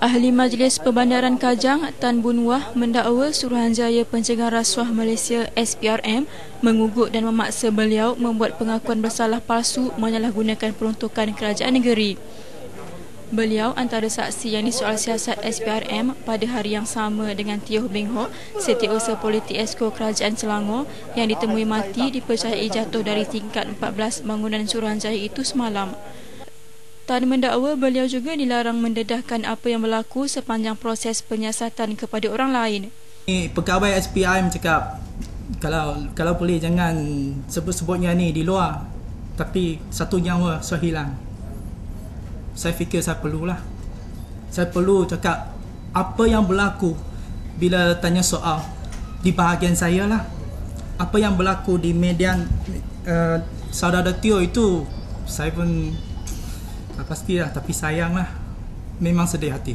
Ahli Majlis Perbandaran Kajang Tan Bun Wah mendakwa Suruhanjaya Pencegahan Rasuah Malaysia SPRM mengugut dan memaksa beliau membuat pengakuan bersalah palsu menyalahgunakan peruntukan kerajaan negeri. Beliau antara saksi yang disoal siasat SPRM pada hari yang sama dengan Teo Beng Hock, Setiausaha Politik Esko Kerajaan Selangor yang ditemui mati dipercayai jatuh dari tingkat 14 bangunan Suruhanjaya itu semalam. Tan mendakwa beliau juga dilarang mendedahkan apa yang berlaku sepanjang proses penyiasatan kepada orang lain. Pegawai SPRM cakap kalau boleh jangan sebut-sebutnya ni di luar, tapi satu nyawa saya hilang. Saya fikir saya perlulah. Saya perlu cakap apa yang berlaku bila tanya soal di bahagian saya lah. Apa yang berlaku di median saudara Teo itu saya pun pastilah, tapi sayanglah, memang sedih hati.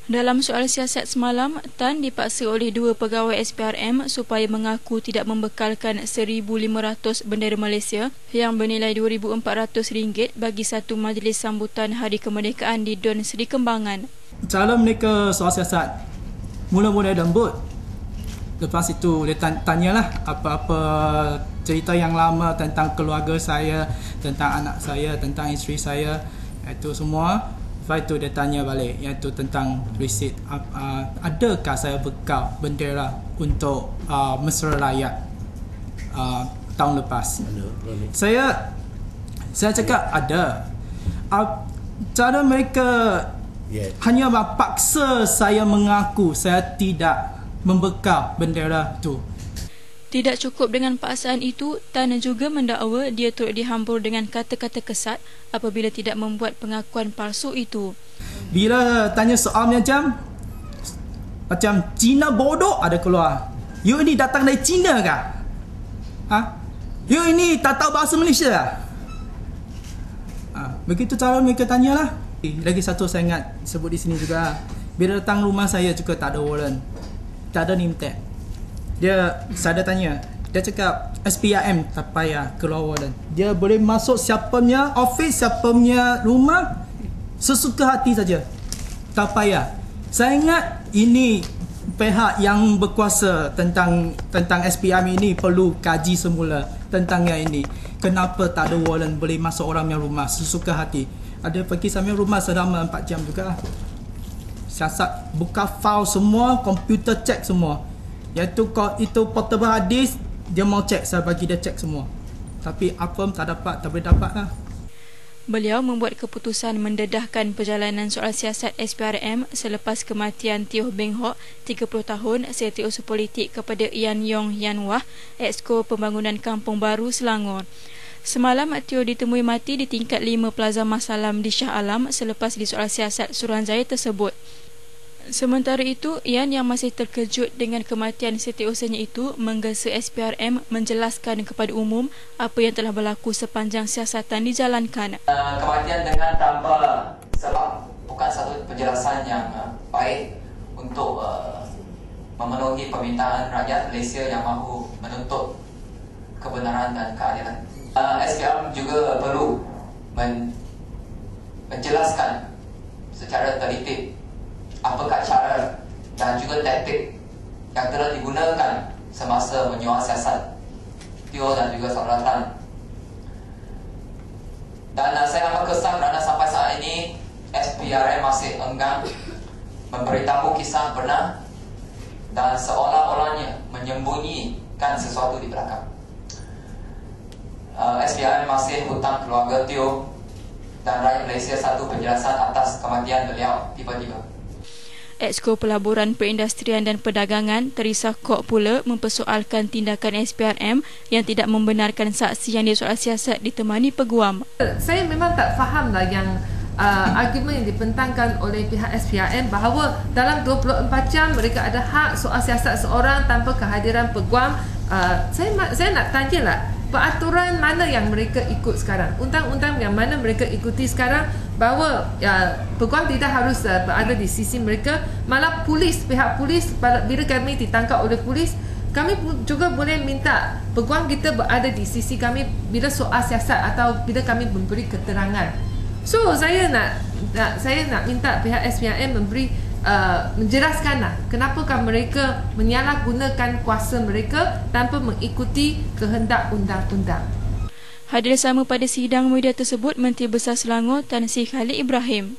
Dalam soal siasat semalam, Tan dipaksa oleh dua pegawai SPRM supaya mengaku tidak membekalkan 1,500 bendera Malaysia yang bernilai RM2,400 bagi satu majlis sambutan Hari Kemerdekaan di Don Seri Kembangan. Cara mereka soal siasat mula-mula lembut. Lepas itu dia tanyalah apa-apa cerita yang lama tentang keluarga saya, tentang anak saya, tentang isteri saya, itu semua. Lepas itu dia tanya balik, iaitu tentang resit. Adakah saya bekal bendera untuk mesra rakyat tahun lepas? Saya cakap ada. Cara mereka hanya paksa saya mengaku saya tidak membekal bendera itu. Tidak cukup dengan paksaan itu, Tan juga mendakwa dia turut dihambur dengan kata-kata kesat apabila tidak membuat pengakuan palsu itu. Bila tanya soal macam Cina bodoh ada keluar. You ini datang dari Cina kah? You ini tak tahu bahasa Malaysia lah? Begitu cara mereka tanyalah. Lagi satu saya ingat sebut di sini juga. Bila datang rumah saya juga tak ada warrant, tak ada name tag. Saya tanya, dia cakap SPRM tak payah keluar warrant. Dia boleh masuk siapa punya office, siapa punya rumah, sesuka hati saja. Tak payah. Saya ingat ini pihak yang berkuasa tentang SPRM ini perlu kaji semula tentang yang ini. Kenapa tak ada warrant boleh masuk orang punya rumah sesuka hati? Ada pergi sampai rumah selama 4 jam juga. Siasat buka file semua, komputer cek semua. Iaitu itu portable hadis, dia mau cek, saya bagi dia cek semua. Tapi apa tak dapat, tak boleh dapat lah. Beliau membuat keputusan mendedahkan perjalanan soal siasat SPRM selepas kematian Teo Beng Hock, 30 tahun, Setiausaha Politik kepada Yan Yong Yan Wah, Exco Pembangunan Kampung Baru, Selangor. Semalam, Teo ditemui mati di tingkat 5 Plaza Masalam di Shah Alam selepas disoal siasat Suruhanjaya tersebut. Sementara itu, Yan yang masih terkejut dengan kematian setiausahanya itu menggesa SPRM menjelaskan kepada umum apa yang telah berlaku sepanjang siasatan dijalankan. Kematian dengan tanpa sebab bukan satu penjelasan yang baik untuk memenuhi permintaan rakyat Malaysia yang mahu menuntut kebenaran dan keadilan. SPRM juga perlu menjelaskan secara teliti apakah cara dan juga taktik yang telah digunakan semasa menyoal siasat Teo dan juga saudara Tan. Dan saya amat kesal kerana sampai saat ini SPRM masih enggan memberitahu kisah benar dan seolah-olahnya menyembunyikan sesuatu di belakang. SPRM masih hutang keluarga Teo dan rakyat Malaysia satu penjelasan atas kematian beliau tiba-tiba. Exco Pelaburan Perindustrian dan Perdagangan, Teresa Kok pula mempersoalkan tindakan SPRM yang tidak membenarkan saksi yang disoal siasat ditemani peguam. Saya memang tak fahamlah yang argumen yang dibentangkan oleh pihak SPRM bahawa dalam 24 jam mereka ada hak soal siasat seorang tanpa kehadiran peguam. Saya nak tanyalah, peraturan mana yang mereka ikut sekarang? Undang-undang yang mana mereka ikuti sekarang bahawa peguam tidak harus berada di sisi mereka, malah pihak polis bila kami ditangkap oleh polis, kami juga boleh minta peguam kita berada di sisi kami bila soal siasat atau bila kami memberi keterangan. So saya nak minta pihak SPRM memberi menjelaskanlah kenapakah mereka menyalahgunakan kuasa mereka tanpa mengikuti kehendak undang-undang. Hadir sama pada sidang media tersebut Menteri Besar Selangor Tan Sri Khalid Ibrahim.